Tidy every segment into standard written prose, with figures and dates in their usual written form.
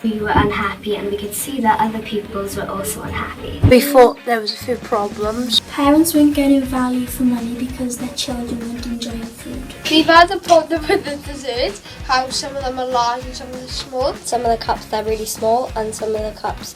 we were unhappy and we could see that other pupils were also unhappy. We thought there was a few problems. Parents weren't getting value for money because their children weren't enjoying food. We've had a problem with the dessert, how some of them are large and some of them are small. Some of the cups they're really small and some of the cups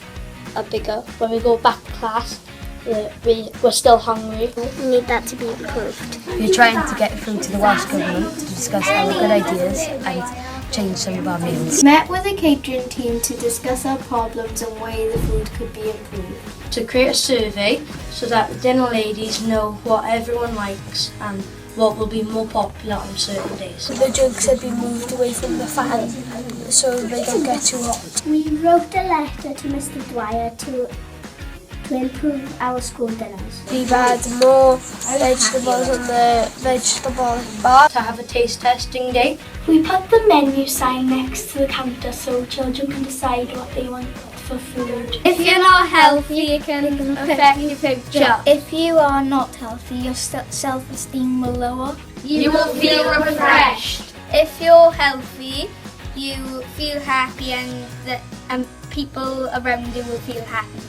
are bigger. When we go back to class, we're still hungry. We need that to be improved. We're trying to get through to the Welsh Government to discuss our good ideas and change some of our meals. Met with a catering team to discuss our problems and ways the food could be improved. To create a survey so that the dinner ladies know what everyone likes and what will be more popular on certain days. The jugs had been moved away from the fan so they don't get too hot. We wrote a letter to Mr. Dwyer to improve our school dinners. We've had more vegetables on the vegetable bar. To have a taste testing day. We put the menu sign next to the counter so children can decide what they want for food. If you're not healthy, it can affect your picture. If you are not healthy, your self-esteem will lower. You will feel refreshed. If you're healthy, you feel happy and people around you will feel happy.